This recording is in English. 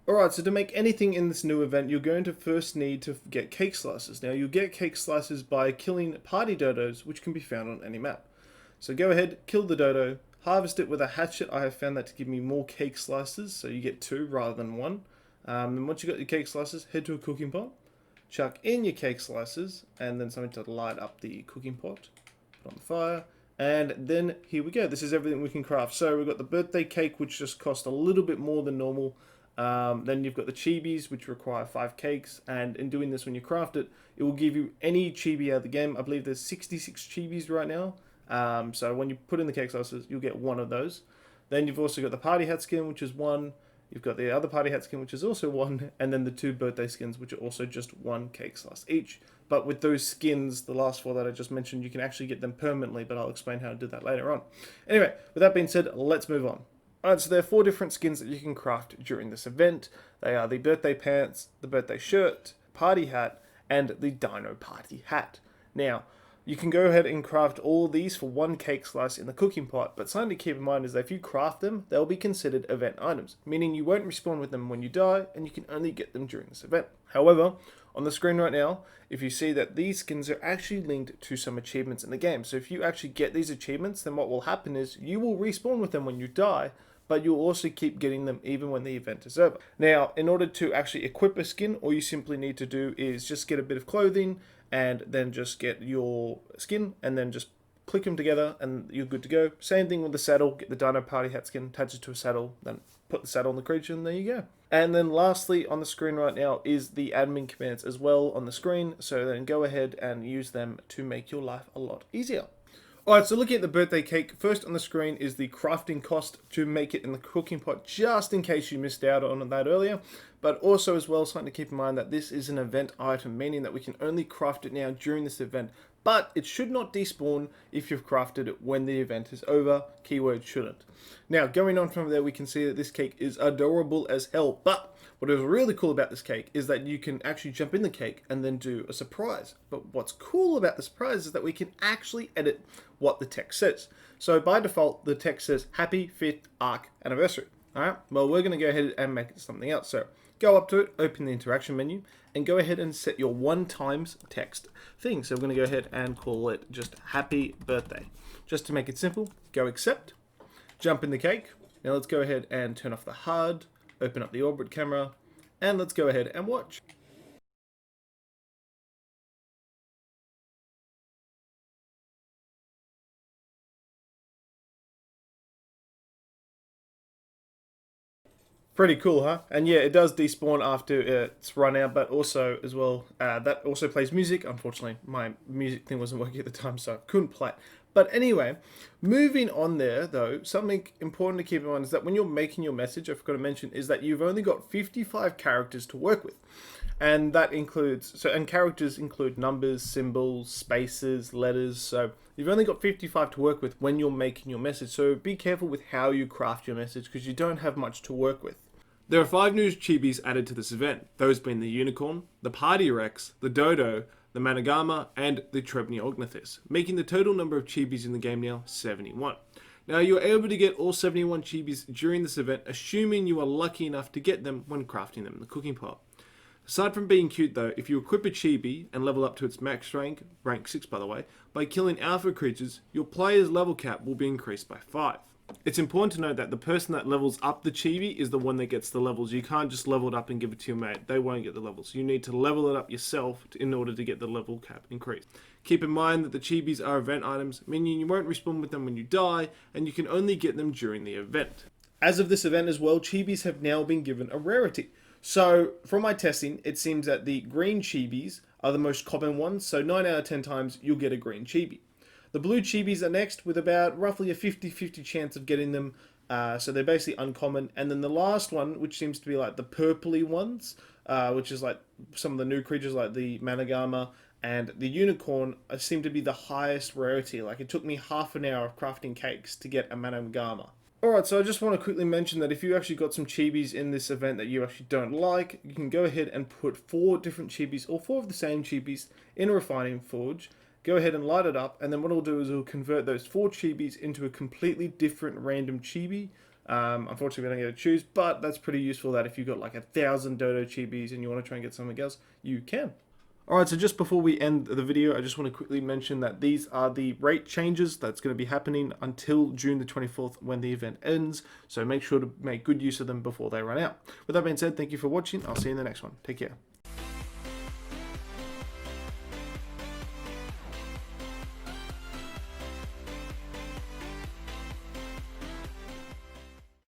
Alright, so to make anything in this new event, you're going to first need to get cake slices. Now, you'll get cake slices by killing party dodos, which can be found on any map. So go ahead, kill the dodo, harvest it with a hatchet. I have found that to give me more cake slices, so you get 2 rather than 1. Then once you've got your cake slices, head to a cooking pot, chuck in your cake slices, and then something to light up the cooking pot, put on the fire, and then here we go. This is everything we can craft. So we've got the birthday cake, which just cost a little bit more than normal. Then you've got the chibis, which require 5 cakes, and in doing this, when you craft it, it will give you any chibi out of the game. I believe there's 66 chibis right now. So when you put in the cake slices, you'll get 1 of those. Then you've also got the party hat skin, which is 1. You've got the other party hat skin, which is also 1, and then the 2 birthday skins, which are also just 1 cake slice each. But with those skins, the last 4 that I just mentioned, you can actually get them permanently, but I'll explain how to do that later on. Anyway, with that being said, let's move on. Alright, so there are 4 different skins that you can craft during this event. They are the BirthdayPants, the BirthdayShirt, PartyHat, and the DinoPartyHat. Now, you can go ahead and craft all of these for 1 cake slice in the cooking pot, but something to keep in mind is that if you craft them, they'll be considered event items, meaning you won't respawn with them when you die, and you can only get them during this event. However, on the screen right now, if you see that these skins are actually linked to some achievements in the game. So if you actually get these achievements, then what will happen is you will respawn with them when you die, but you'll also keep getting them even when the event is over. Now, in order to actually equip a skin, all you simply need to do is just get a bit of clothing, and then just get your skin, and then just click them together, and you're good to go. Same thing with the saddle. Get the DinoPartyHat skin, attach it to a saddle, then put the saddle on the creature, and there you go. And then lastly, on the screen right now is the admin commands as well on the screen, so then go ahead and use them to make your life a lot easier. Alright, so looking at the birthday cake, first on the screen is the crafting cost to make it in the cooking pot, just in case you missed out on that earlier. But also as well, something to keep in mind that this is an event item, meaning that we can only craft it now during this event. But it should not despawn if you've crafted it when the event is over. Keyword shouldn't. Now, going on from there, we can see that this cake is adorable as hell. But what is really cool about this cake is that you can actually jump in the cake and then do a surprise. But what's cool about the surprise is that we can actually edit what the text says. So by default, the text says Happy 5th Ark Anniversary. Alright, well, we're going to go ahead and make it something else. So go up to it, open the interaction menu, and go ahead and set your 1 times text thing. So we're going to go ahead and call it just Happy Birthday. Just to make it simple, go accept, jump in the cake. Now let's go ahead and turn off the HUD, open up the orbit camera, and let's go ahead and watch. Pretty cool, huh? And yeah, it does despawn after it's run out, but also as well, that also plays music. Unfortunately, my music thing wasn't working at the time, so I couldn't play it. But anyway, moving on there, though, something important to keep in mind is that when you're making your message, I forgot to mention, is that you've only got 55 characters to work with. And that includes, and characters include numbers, symbols, spaces, letters. So you've only got 55 to work with when you're making your message. So be careful with how you craft your message because you don't have much to work with. There are 5 new chibis added to this event, those being the unicorn, the party rex, the dodo, the managama, and the trebniognithis, making the total number of chibis in the game now 71. Now you're able to get all 71 chibis during this event, assuming you are lucky enough to get them when crafting them in the cooking pot. Aside from being cute though, if you equip a chibi and level up to its max rank 6 by the way, by killing alpha creatures, your player's level cap will be increased by 5. It's important to note that the person that levels up the chibi is the one that gets the levels. You can't just level it up and give it to your mate. They won't get the levels. You need to level it up yourself in order to get the level cap increased. Keep in mind that the chibis are event items, meaning you won't respawn with them when you die, and you can only get them during the event. As of this event as well, chibis have now been given a rarity. So, from my testing, it seems that the green chibis are the most common ones, so 9 out of 10 times you'll get a green chibi. The blue chibis are next with about roughly a 50-50 chance of getting them, so they're basically uncommon. And then the last one, which seems to be like the purpley ones, which is like some of the new creatures like the managama and the unicorn, seem to be the highest rarity. Like it took me half an hour of crafting cakes to get a managama. Alright, so I just want to quickly mention that if you actually got some chibis in this event that you actually don't like, you can go ahead and put 4 different chibis, or 4 of the same chibis, in a refining forge. Go ahead and light it up, and then what it'll do is it'll convert those 4 chibis into a completely different random chibi. Unfortunately, we don't get to choose, but that's pretty useful that if you've got like 1,000 Dodo Chibis and you want to try and get something else, you can. Alright, so just before we end the video, I just want to quickly mention that these are the rate changes that's going to be happening until June the 24th when the event ends, so make sure to make good use of them before they run out. With that being said, thank you for watching. I'll see you in the next one. Take care.